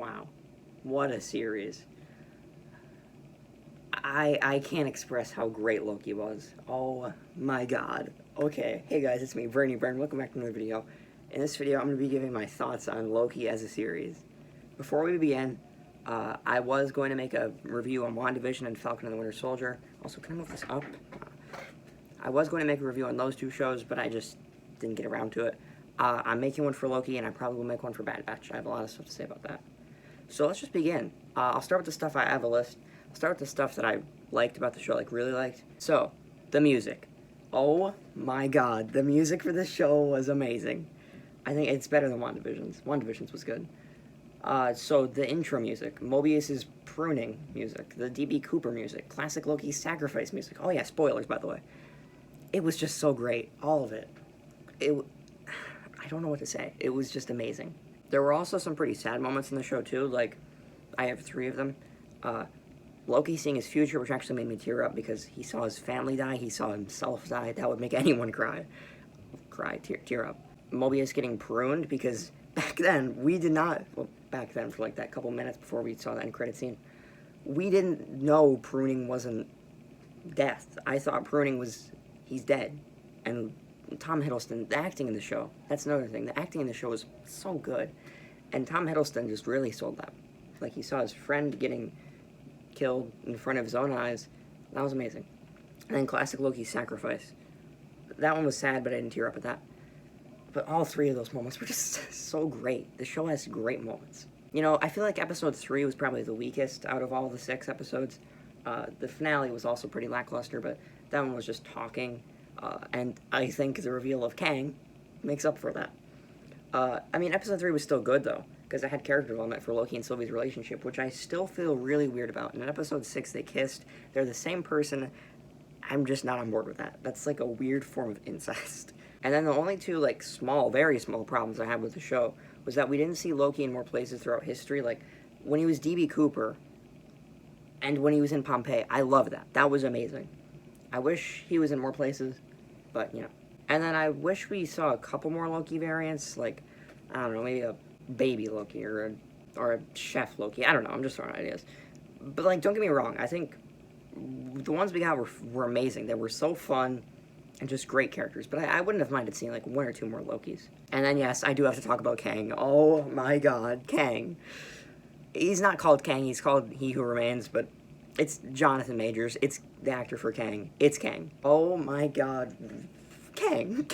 Wow. What a series. I can't express how great Loki was. Oh my god. Okay, hey guys, it's me, Bernie Byrne. Welcome back to another video. In this video, I'm going to be giving my thoughts on Loki as a series. Before we begin, I was going to make a review on WandaVision and Falcon and the Winter Soldier. Also, can I move this up? I was going to make a review on those two shows, but I just didn't get around to it. I'm making one for Loki, and I probably will make one for Bad Batch. I have a lot of stuff to say about that. So let's just begin. I'll start with the stuff I have a list. I'll start with the stuff that I liked about the show, like really liked. So, the music. Oh my god, the music for this show was amazing. I think it's better than WandaVision's. WandaVision's was good. So the intro music, Mobius's pruning music, the D.B. Cooper music, classic Loki sacrifice music. Oh yeah, spoilers, by the way. It was just so great, all of it. I don't know what to say. It was just amazing. There were also some pretty sad moments in the show, too. Like, I have 3 of them. Loki seeing his future, which actually made me tear up because he saw his family die, he saw himself die. That would make anyone cry. Tear up. Mobius getting pruned because back then, we did not, well, back then for like that couple minutes before we saw the end credit scene, we didn't know pruning wasn't death. I thought pruning was, he's dead. And Tom Hiddleston, the acting in the show, that's another thing. The acting in the show was so good. And Tom Hiddleston just really sold that. Like, he saw his friend getting killed in front of his own eyes. That was amazing. And then classic Loki's sacrifice. That one was sad, but I didn't tear up at that. But all 3 of those moments were just so great. The show has great moments. You know, I feel like episode 3 was probably the weakest out of all the 6 episodes. The finale was also pretty lackluster, but that one was just talking. And I think the reveal of Kang makes up for that. I mean, episode 3 was still good, though, because it had character development for Loki and Sylvie's relationship, which I still feel really weird about. And in episode 6, they kissed. They're the same person. I'm just not on board with that. That's like a weird form of incest. And then the only 2, like, small, very small problems I had with the show was that we didn't see Loki in more places throughout history. Like, when he was D.B. Cooper and when he was in Pompeii, I love that. That was amazing. I wish he was in more places, but, you know. And then I wish we saw a couple more Loki variants, like, I don't know, maybe a baby Loki or a chef Loki. I don't know, I'm just throwing ideas. But, like, don't get me wrong, I think the ones we got were amazing. They were so fun and just great characters. But I wouldn't have minded seeing, like, 1 or 2 more Lokis. And then, yes, I do have to talk about Kang. Oh, my God, Kang. He's not called Kang, he's called He Who Remains, but it's Jonathan Majors. It's the actor for Kang. It's Kang. Oh, my God. Kang!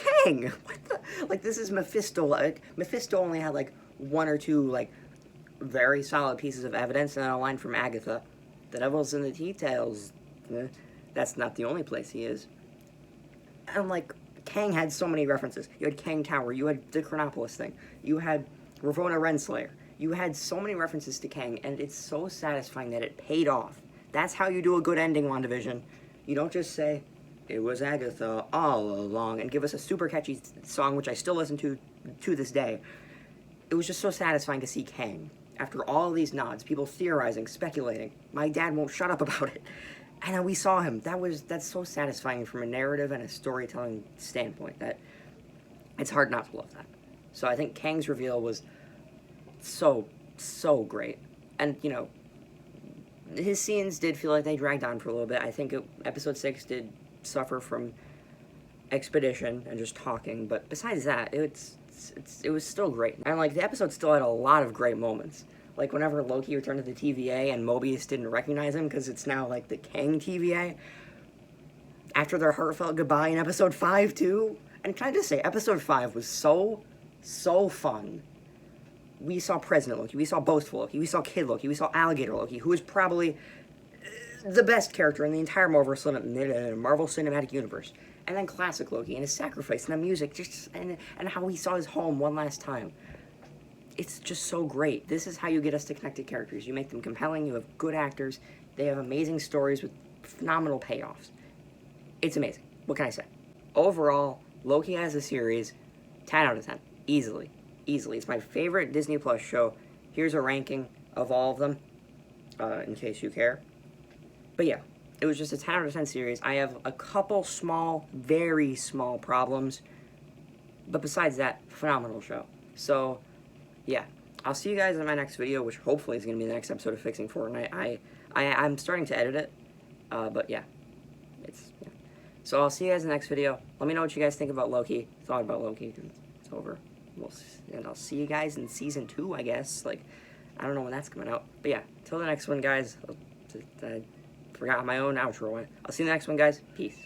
What the? Like, this is Mephisto. Like, Mephisto only had, like, 1 or 2, like, very solid pieces of evidence, and then a line from Agatha. The devil's in the details. That's not the only place he is. And, like, Kang had so many references. You had Kang Tower. You had the Chronopolis thing. You had Ravonna Renslayer. You had so many references to Kang, and it's so satisfying that it paid off. That's how you do a good ending, WandaVision. You don't just say, it was Agatha all along, and give us a super catchy song, which I still listen to this day. It was just so satisfying to see Kang. After all these nods, people theorizing, speculating. My dad won't shut up about it. And then we saw him. That's so satisfying from a narrative and a storytelling standpoint that it's hard not to love that. So I think Kang's reveal was so great. And, you know, his scenes did feel like they dragged on for a little bit. I think episode 6 did suffer from expedition and just talking, but besides that, it was still great. And, like, the episode still had a lot of great moments. Like, whenever Loki returned to the TVA and Mobius didn't recognize him because it's now, like, the Kang TVA. After their heartfelt goodbye in episode 5, too. And can I just say, episode 5 was so fun. We saw President Loki, we saw Boastful Loki, we saw Kid Loki, we saw Alligator Loki, who is probably the best character in the entire Marvel Cinematic Universe. And then classic Loki and his sacrifice and the music, and how he saw his home one last time. It's just so great. This is how you get us to connected characters. You make them compelling, you have good actors, they have amazing stories with phenomenal payoffs. It's amazing. What can I say? Overall, Loki as a series, 10 out of 10. Easily. It's my favorite Disney Plus show. Here's a ranking of all of them, in case you care. But yeah, it was just a 10 out of 10 series. I have a couple small, very small problems, but besides that, phenomenal show. So, yeah, I'll see you guys in my next video, which hopefully is going to be the next episode of Fixing Fortnite. I'm starting to edit it, but yeah. Yeah. So I'll see you guys in the next video. Let me know what you guys think about Loki. Thought about Loki, because it's over. And I'll see you guys in Season 2, I guess. Like, I don't know when that's coming out. But yeah, till the next one, guys. I forgot my own outro. I'll see you in the next one, guys. Peace.